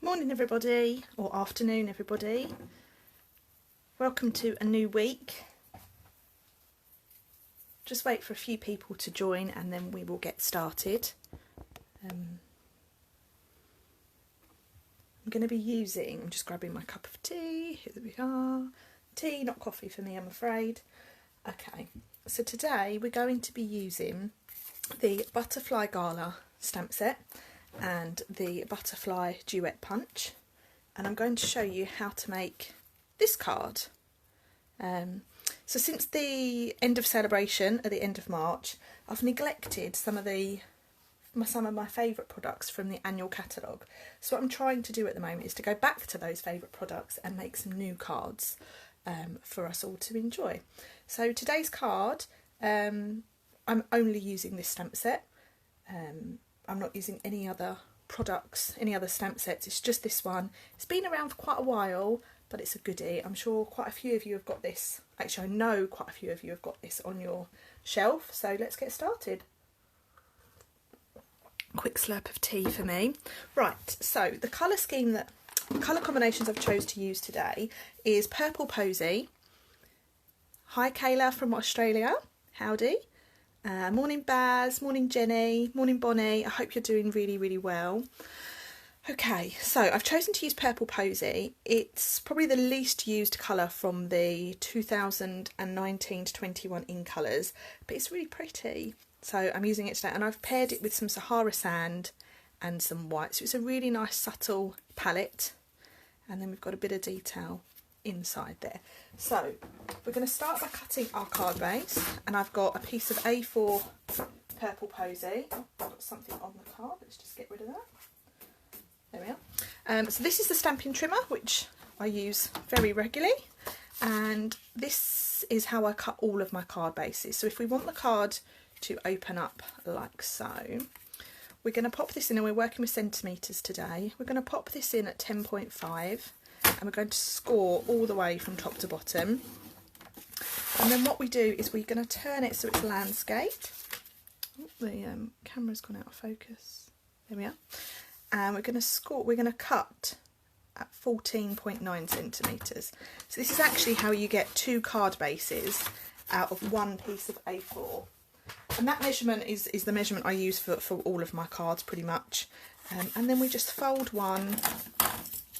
Morning everybody, or afternoon everybody. Welcome to a new week. Just wait for a few people to join and then we will get started. I'm going to be using, I'm just grabbing my cup of tea, here we are. Tea, not coffee for me I'm afraid. Okay, so today we're going to be using the Butterfly Gala stamp set and the Butterfly Duet punch, and I'm going to show you how to make this card. So since the end of celebration at the end of March, I've neglected some of my favourite products from the annual catalogue. So what I'm trying to do at the moment is to go back to those favourite products and make some new cards for us all to enjoy. So today's card, I'm only using this stamp set. I'm not using any other products, any other stamp sets, it's just this one. It's been around for quite a while, but it's a goodie. I'm sure quite a few of you have got this. Actually, I know quite a few of you have got this on your shelf, so let's get started. Quick slurp of tea for me. Right, so the colour combinations I've chose to use today is Purple Posy. Hi Kayla from Australia, howdy. Morning Baz, morning Jenny, morning Bonnie, I hope you're doing really well. Okay, so I've chosen to use Purple Posy. It's probably the least used colour from the 2019 to 21 in colours, but it's really pretty. So I'm using it today, and I've paired it with some Sahara Sand and some white. So it's a really nice subtle palette, and then we've got a bit of detail inside there. So we're going to start by cutting our card base, and I've got a piece of A4 Purple Posy. Oh, I've got something on the card, let's just get rid of that. There we are. So this is the Stampin trimmer, which I use very regularly, and this is how I cut all of my card bases. So if we want the card to open up like so, we're going to pop this in, and we're working with centimetres today. We're going to pop this in at 10.5. and we're going to score all the way from top to bottom, and then what we do is we're going to turn it so it's landscape. Oh, the camera's gone out of focus. There we are. And we're going to cut at 14.9 centimetres. So this is actually how you get two card bases out of one piece of A4, and that measurement is the measurement I use for all of my cards pretty much. And then we just fold one,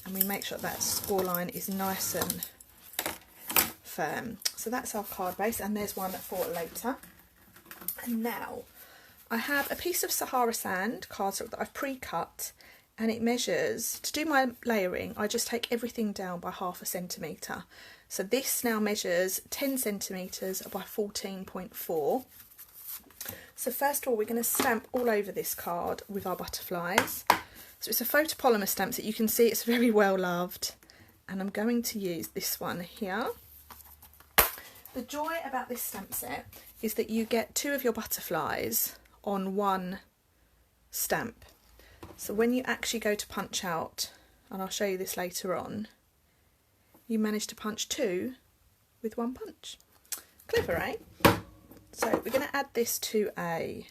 and we make sure that score line is nice and firm. So that's our card base, and there's one for later. And now I have a piece of Sahara Sand cardstock that I've pre-cut, and it measures, to do my layering, I just take everything down by 0.5 centimetre. So this now measures 10 centimetres by 14.4. So first of all, we're going to stamp all over this card with our butterflies. So it's a photopolymer stamp that you can see it's very well loved, and I'm going to use this one here. The joy about this stamp set is that you get two of your butterflies on one stamp. So when you actually go to punch out, and I'll show you this later on, you manage to punch two with one punch. Clever, eh? So we're going to add this to a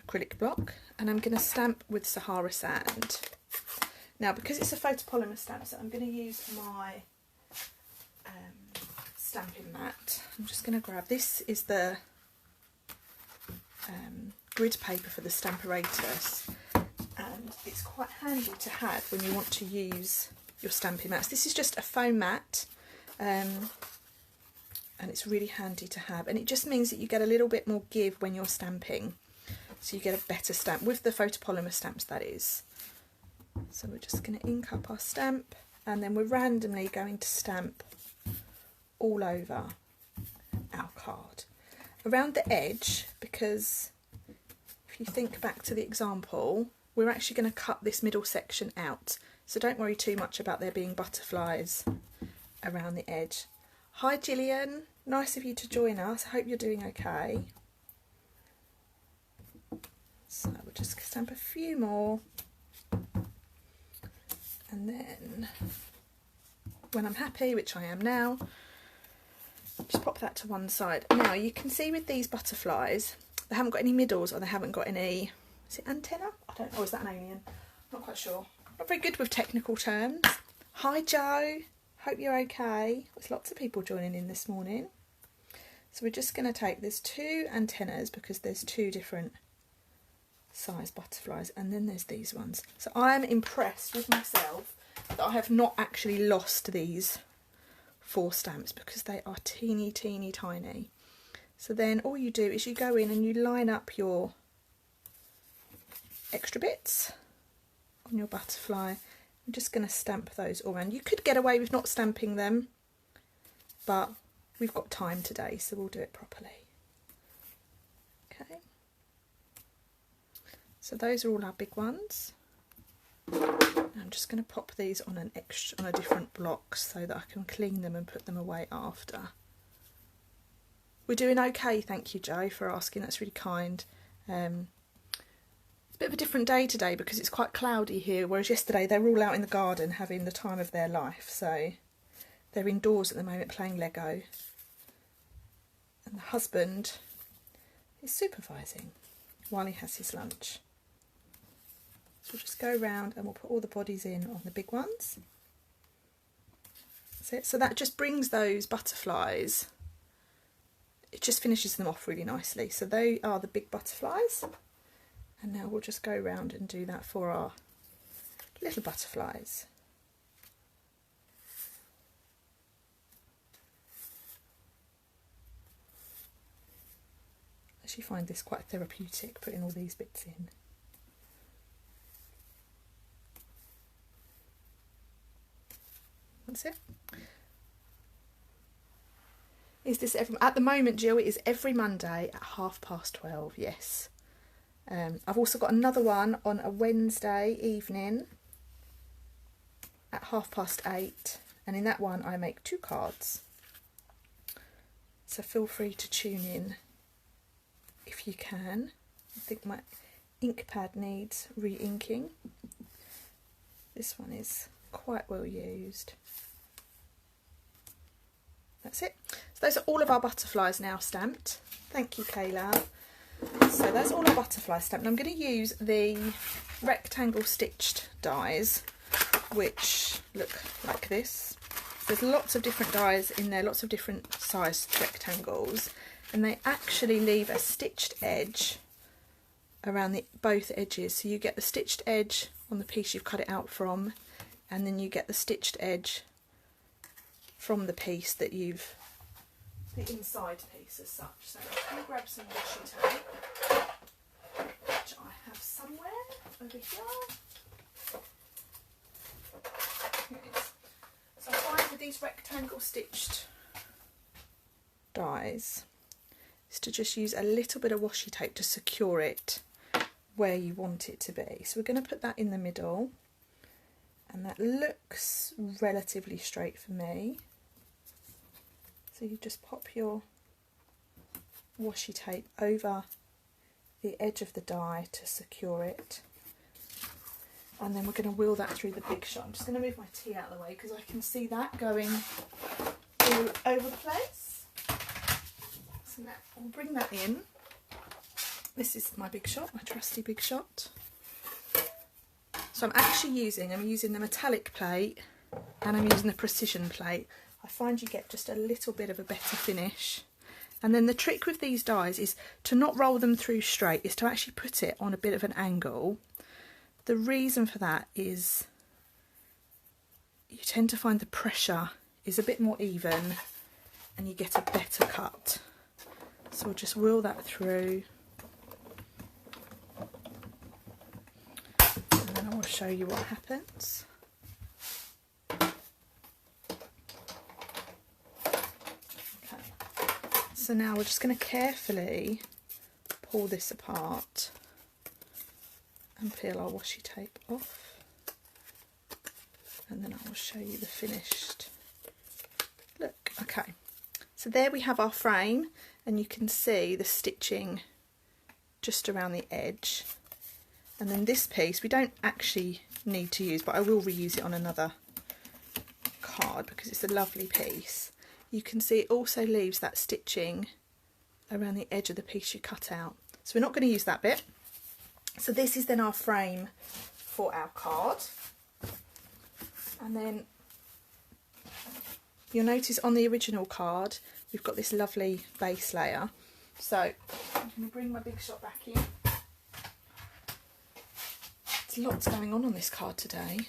acrylic block, and I'm going to stamp with Sahara Sand. Now, because it's a photopolymer stamp set, I'm going to use my stamping mat. I'm just going to grab, this is the grid paper for the Stamparatus, and it's quite handy to have when you want to use your stamping mats. This is just a foam mat, and it's really handy to have, and it just means that you get a little bit more give when you're stamping, so you get a better stamp with the photopolymer stamps, that is. So we're just going to ink up our stamp, and then we're randomly going to stamp all over our card around the edge, because if you think back to the example, we're actually going to cut this middle section out, so don't worry too much about there being butterflies around the edge. Hi Gillian, nice of you to join us, I hope you're doing okay. So we'll just stamp a few more, and then when I'm happy, which I am now, just pop that to one side. Now you can see with these butterflies, they haven't got any middles, or they haven't got any, is it antenna? I don't know, is that an alien? Not quite sure. Not very good with technical terms. Hi Joe, hope you're okay. There's lots of people joining in this morning. So we're just going to take, there's 2 antennas because there's 2 different size butterflies, and then there's these ones. So I'm impressed with myself that I have not actually lost these 4 stamps because they are teeny tiny. So then all you do is you go in and you line up your extra bits on your butterfly. I'm just going to stamp those all around. You could get away with not stamping them, but we've got time today, so we'll do it properly. Okay. So those are all our big ones. I'm just going to pop these on a different block so that I can clean them and put them away after. We're doing okay, thank you Joe for asking, that's really kind. It's a bit of a different day today because it's quite cloudy here, whereas yesterday they were all out in the garden having the time of their life, so they're indoors at the moment playing Lego. And the husband is supervising while he has his lunch. So we'll just go around and we'll put all the bodies in on the big ones. That's it. So that just brings those butterflies, it just finishes them off really nicely. So they are the big butterflies. And now we'll just go around and do that for our little butterflies. I actually find this quite therapeutic, putting all these bits in. That's it. Is this at the moment, Jill, it is every Monday at 12:30, yes. I've also got another one on a Wednesday evening at 8:30, and in that one I make 2 cards. So feel free to tune in if you can. I think my ink pad needs re-inking. This one is quite well used. That's it. So those are all of our butterflies now stamped. Thank you, Kayla. So that's all our butterflies stamped. And I'm going to use the rectangle stitched dies, which look like this. There's lots of different dies in there, lots of different sized rectangles, and they actually leave a stitched edge around both edges. So you get the stitched edge on the piece you've cut it out from, and then you get the stitched edge from the piece that you've, the inside piece as such. So I'm going to grab some washi tape, which I have somewhere over here. Here it is. So I find with these rectangle stitched dies is to just use a little bit of washi tape to secure it where you want it to be. So we're going to put that in the middle, and that looks relatively straight for me. So you just pop your washi tape over the edge of the die to secure it, and then we're going to wheel that through the big shot. I'm just going to move my tea out of the way because I can see that going all over the place. So now we'll bring that in. This is my big shot, my trusty big shot. So I'm actually using the metallic plate, and I'm using the precision plate. I find you get just a little bit of a better finish. And then the trick with these dies is to not roll them through straight, is to actually put it on a bit of an angle. The reason for that is you tend to find the pressure is a bit more even and you get a better cut. So we'll just wheel that through. And then I will show you what happens. So now we're just going to carefully pull this apart and peel our washi tape off, and then I will show you the finished look. Okay, so there we have our frame, and you can see the stitching just around the edge. And then this piece we don't actually need to use, but I will reuse it on another card because it's a lovely piece. You can see it also leaves that stitching around the edge of the piece you cut out. So we're not going to use that bit. So this is then our frame for our card. And then you'll notice on the original card we've got this lovely base layer. So I'm going to bring my Big Shot back in. There's lots going on this card today.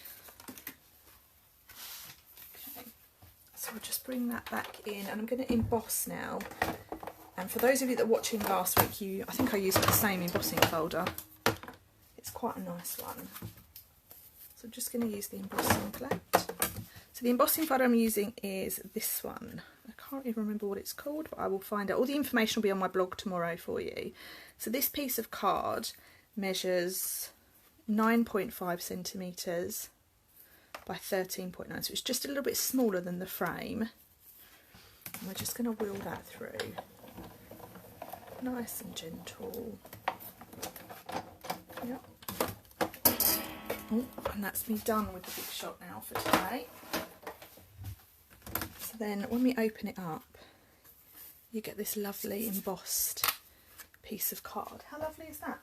Okay, so I'll just bring that back in, and I'm going to emboss now. And for those of you that were watching last week, I think I used the same embossing folder. It's quite a nice one. So I'm just going to use the embossing plate. So the embossing folder I'm using is this one. I can't even remember what it's called, but I will find out. All the information will be on my blog tomorrow for you. So this piece of card measures 9.5 centimetres by 13.9, so it's just a little bit smaller than the frame. And we're just going to wheel that through. Nice and gentle. Yep. Oh, and that's me done with the Big Shot now for today. So then when we open it up, you get this lovely embossed piece of card. How lovely is that?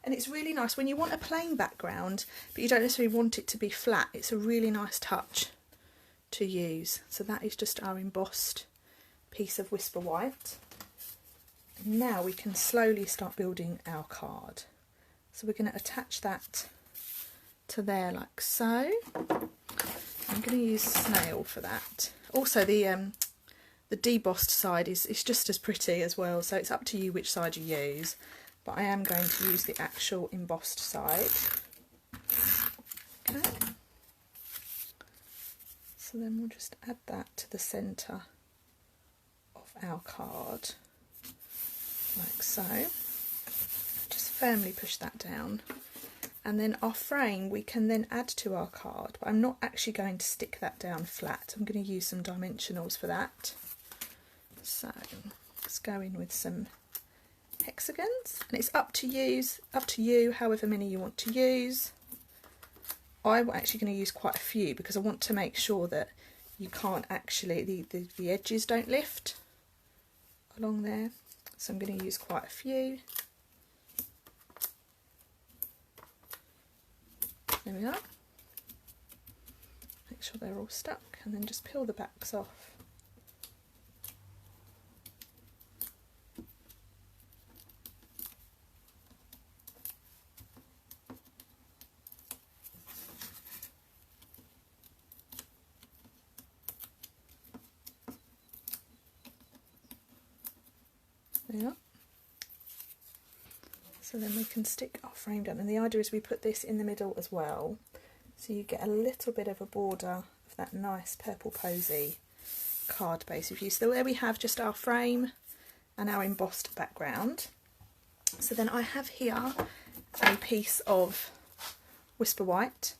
And it's really nice when you want a plain background, but you don't necessarily want it to be flat. It's a really nice touch to use. So that is just our embossed piece of Whisper White. And now we can slowly start building our card. So we're going to attach that to there like so. I'm going to use snail for that. Also the debossed side is just as pretty as well, so it's up to you which side you use. But I am going to use the actual embossed side. Okay. So then we'll just add that to the centre of our card, like so. Just firmly push that down. And then our frame we can then add to our card, but I'm not actually going to stick that down flat. I'm going to use some dimensionals for that. So let's go in with some hexagons, and it's up to you however many you want to use. I'm actually going to use quite a few because I want to make sure that you can't actually, the edges don't lift along there, so I'm going to use quite a few. There we are. Make sure they're all stuck, and then just peel the backs off. Yeah. So then we can stick our frame down, and the idea is we put this in the middle as well, so you get a little bit of a border of that nice purple posy card base we've used. So there we have just our frame and our embossed background. So then I have here a piece of Whisper White.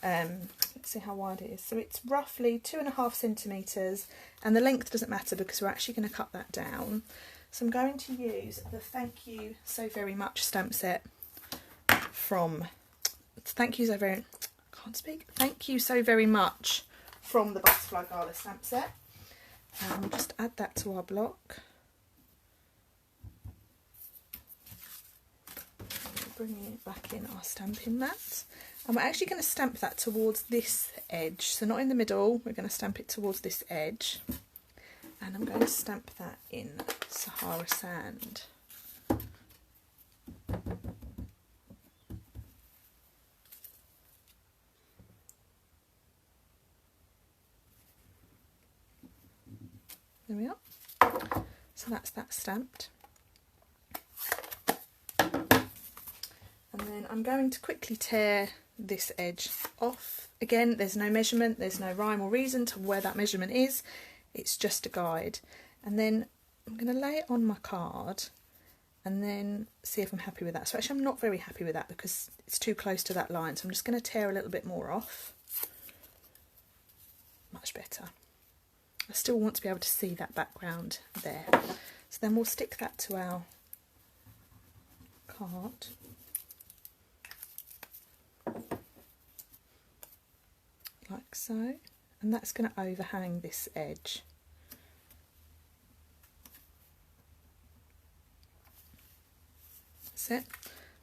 Let's see how wide it is. So it's roughly 2.5 centimetres, and the length doesn't matter because we're actually going to cut that down. So I'm going to use the Thank You So Very Much stamp set from Thank You So Very Much from the Butterfly Gala stamp set. And we'll just add that to our block. Bringing it back in our stamping mat. And we're actually going to stamp that towards this edge. So not in the middle, we're going to stamp it towards this edge. And I'm going to stamp that in Sahara Sand. There we are. So that's that stamped. And then I'm going to quickly tear this edge off. Again, there's no measurement, there's no rhyme or reason to where that measurement is. It's just a guide. And then I'm going to lay it on my card and then see if I'm happy with that. So actually I'm not very happy with that because it's too close to that line. So I'm just going to tear a little bit more off. Much better. I still want to be able to see that background there. So then we'll stick that to our card. Like so. And that's going to overhang this edge. That's it.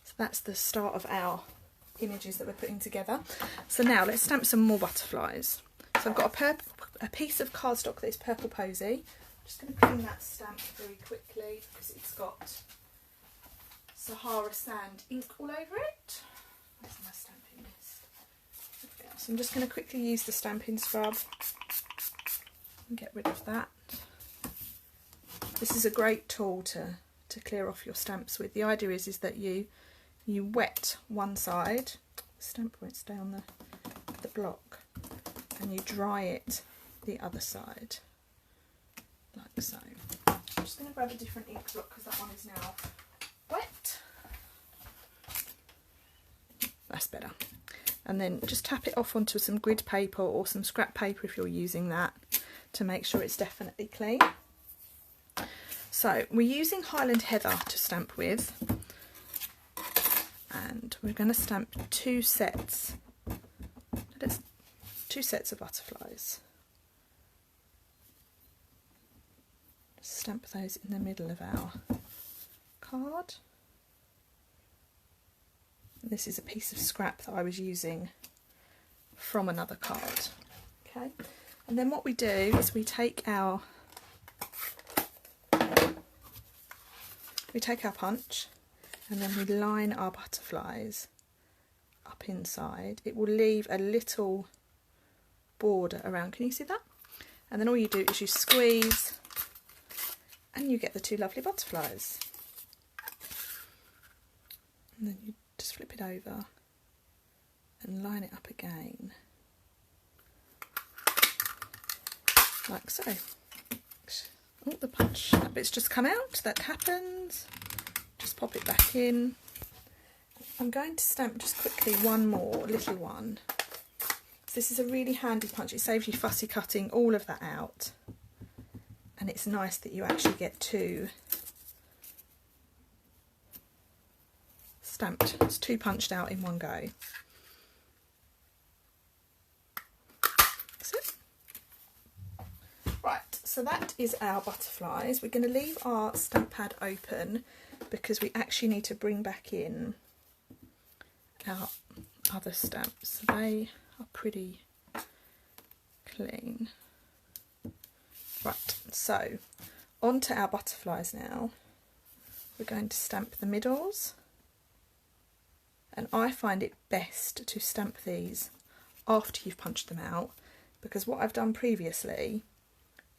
So that's the start of our images that we're putting together. So now let's stamp some more butterflies. So I've got a piece of cardstock that is Purple Posy. I'm just going to clean that stamp very quickly because it's got Sahara sand ink all over it. Where's my stamping list? So I'm just going to quickly use the stamping scrub and get rid of that. This is a great tool to clear off your stamps with. The idea is that you wet one side, the stamp won't stay on the block, and you dry it the other side, like so. I'm just going to grab a different ink block because that one is now wet. That's better. And then just tap it off onto some grid paper or some scrap paper if you're using that to make sure it's definitely clean. So we're using Highland Heather to stamp with, and we're going to stamp two sets of butterflies. Stamp those in the middle of our card. This is a piece of scrap that I was using from another card. Okay, and then what we do is we take our punch and then we line our butterflies up inside. It will leave a little border around. Can you see that? And then all you do is you squeeze and you get the two lovely butterflies. And then you just flip it over and line it up again, like so. Oh, the punch, that bit's just come out, that happens. Just pop it back in. I'm going to stamp just quickly one more little one. So this is a really handy punch, it saves you fussy cutting all of that out. And it's nice that you actually get two stamped, it's two punched out in one go. That's it. Right, so that is our butterflies. We're going to leave our stamp pad open because we actually need to bring back in our other stamps. They are pretty clean. Right, so on to our butterflies now. We're going to stamp the middles, and I find it best to stamp these after you've punched them out, because what I've done previously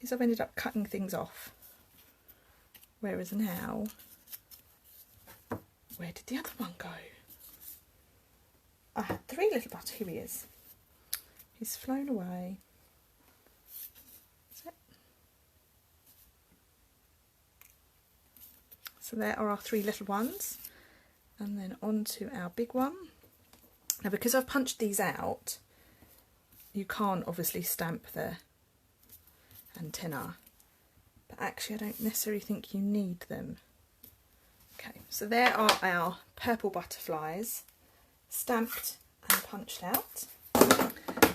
is I've ended up cutting things off, whereas now, where did the other one go? I had three little butters. Here he is. He's flown away. That's it. So there are our three little ones, and then on to our big one. Now because I've punched these out, you can't obviously stamp the antenna, but actually I don't necessarily think you need them. Okay, so there are our purple butterflies stamped and punched out.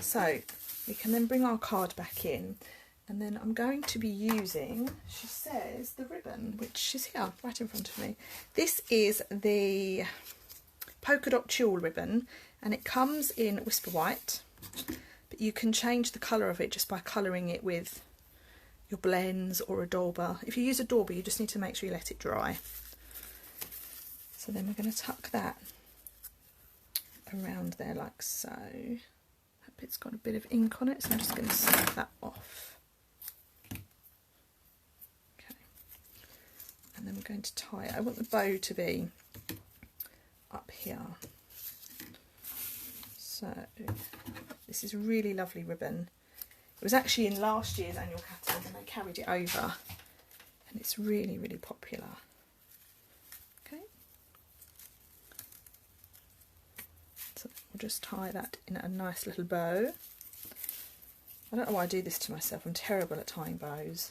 So we can then bring our card back in, and then I'm going to be using, she says, the ribbon, which is here right in front of me. This is the polka dot tulle ribbon, and it comes in Whisper White, but you can change the colour of it just by colouring it with your blends or a dauber. If you use a dauber, you just need to make sure you let it dry. So then we're going to tuck that around there like so. That bit's got a bit of ink on it, so I'm just going to snip that off. Okay. And then we're going to tie it. I want the bow to be up here. So this is a really lovely ribbon. It was actually in last year's annual catalogue and they carried it over, and it's really, really popular. Okay. So we'll just tie that in a nice little bow. I don't know why I do this to myself, I'm terrible at tying bows.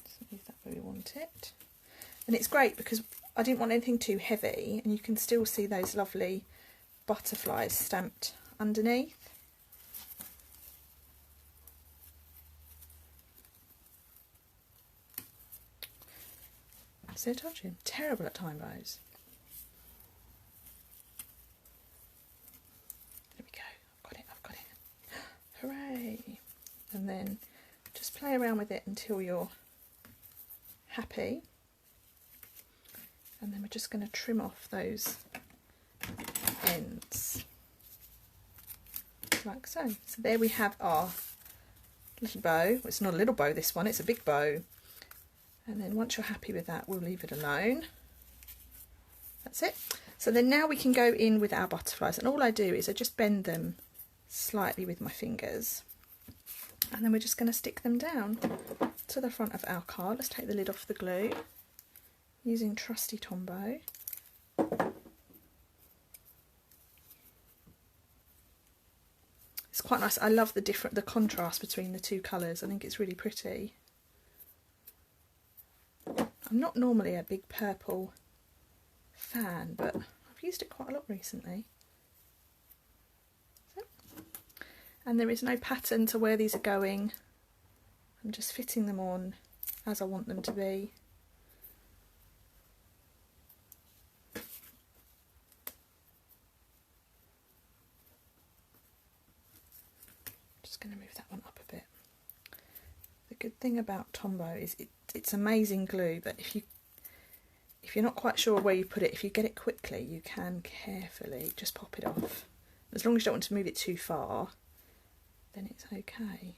So leave that where we want it. And it's great because I didn't want anything too heavy, and you can still see those lovely butterflies stamped underneath. So I told you, I'm terrible at tying bows. and then just play around with it until you're happy, and then we're just going to trim off those ends like so. So there we have our little bow. Well, it's not a little bow, this one, it's a big bow. And then once you're happy with that, we'll leave it alone. That's it. So then now we can go in with our butterflies, and all I do is I just bend them slightly with my fingers, and then we're just going to stick them down to the front of our card. Let's take the lid off the glue using trusty Tombow. It's quite nice. I love the contrast between the two colours. I think it's really pretty. I'm not normally a big purple fan, but I've used it quite a lot recently. So, and there is no pattern to where these are going. I'm just fitting them on as I want them to be. Just going to move that one up a bit. The good thing about Tombow is it's amazing glue, but if you're not quite sure where you put it, if you get it quickly, you can carefully just pop it off. As long as you don't want to move it too far, then it's okay.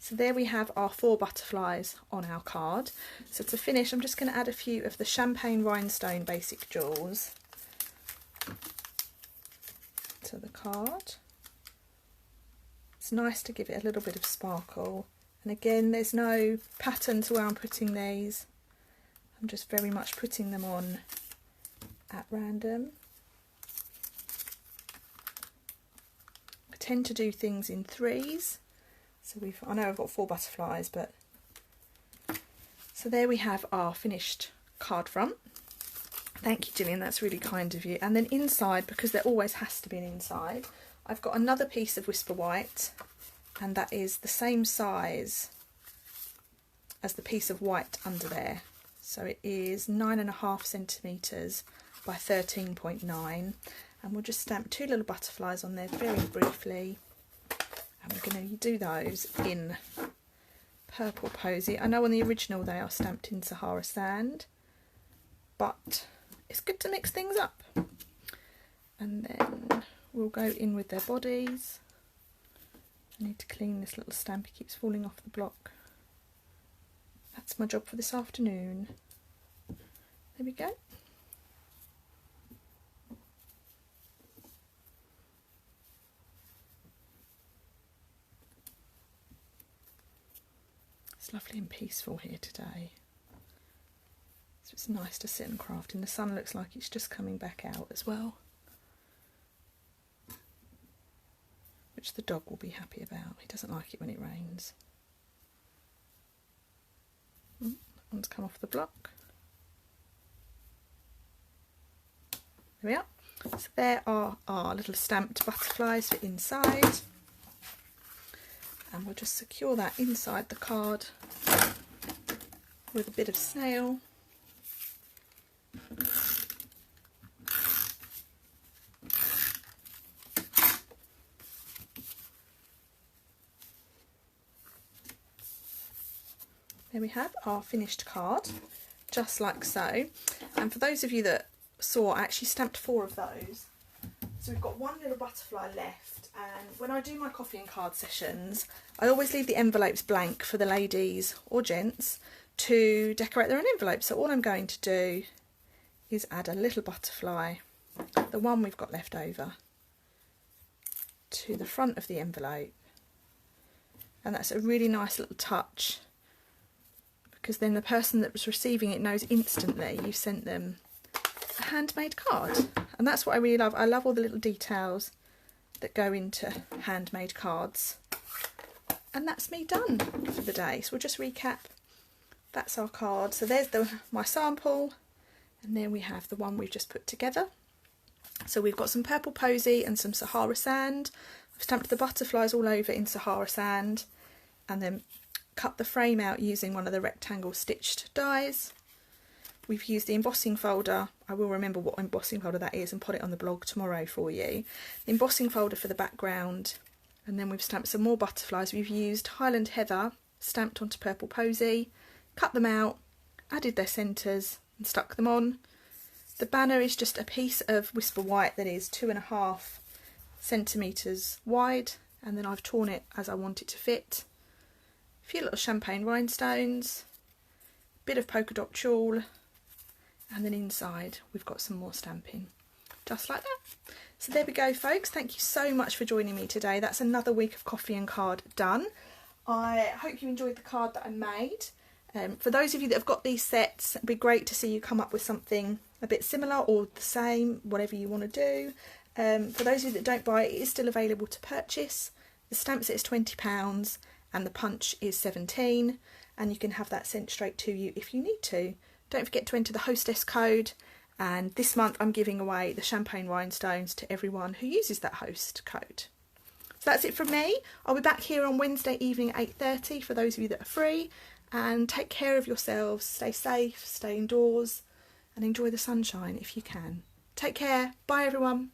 So there we have our 4 butterflies on our card. So to finish, I'm just going to add a few of the Champagne Rhinestone Basic Jewels to the card. It's nice to give it a little bit of sparkle. And again, there's no pattern to where I'm putting these. I'm just very much putting them on at random. I tend to do things in 3s. So I know I've got 4 butterflies, but so there we have our finished card front. Thank you, Gillian, that's really kind of you. And then inside, because there always has to be an inside, I've got another piece of Whisper White, and that is the same size as the piece of white under there. So it is 9.5 centimetres by 13.9, and we'll just stamp 2 little butterflies on there very briefly, and we're going to do those in Purple Posy. I know on the original they are stamped in Sahara Sand, but it's good to mix things up. And then we'll go in with their bodies. I need to clean this little stamp, it keeps falling off the block. That's my job for this afternoon. There we go. It's lovely and peaceful here today. So it's nice to sit and craft, and the sun looks like it's just coming back out as well, which the dog will be happy about. He doesn't like it when it rains. That one's come off the block. There we are. So there are our little stamped butterflies for inside. And we'll just secure that inside the card with a bit of snail. There we have our finished card, just like so. And for those of you that saw, I actually stamped 4 of those. So we've got 1 little butterfly left, and when I do my coffee and card sessions, I always leave the envelopes blank for the ladies or gents to decorate their own envelopes. So all I'm going to do is add a little butterfly, the one we've got left over, to the front of the envelope. And that's a really nice little touch, because then the person that was receiving it knows instantly you sent them a handmade card. And that's what I really love. I love all the little details that go into handmade cards. And that's me done for the day. So we'll just recap. That's our card. So there's my sample, and then we have the one we've just put together. So we've got some Purple Posy and some Sahara Sand. I've stamped the butterflies all over in Sahara Sand, and then cut the frame out using one of the rectangle stitched dies. We've used the embossing folder. I will remember what embossing folder that is and put it on the blog tomorrow for you. The embossing folder for the background And then we've stamped some more butterflies. We've used Highland Heather stamped onto Purple Posy, cut them out, added their centres and stuck them on. The banner is just a piece of Whisper White that is 2.5 centimetres wide, and then I've torn it as I want it to fit. A few little champagne rhinestones, a bit of polka dot tulle, and then inside we've got some more stamping, just like that. So there we go, folks. Thank you so much for joining me today. That's another week of coffee and card done. I hope you enjoyed the card that I made. For those of you that have got these sets, it'd be great to see you come up with something a bit similar or the same, whatever you want to do. For those of you that don't buy it, it is still available to purchase. The stamp set is £20 and the punch is £17, and you can have that sent straight to you if you need to. Don't forget to enter the Hostess Code, and this month I'm giving away the champagne rhinestones to everyone who uses that host code. So that's it from me. I'll be back here on Wednesday evening at 8:30 for those of you that are free, and take care of yourselves, stay safe, stay indoors and enjoy the sunshine if you can. Take care, bye everyone.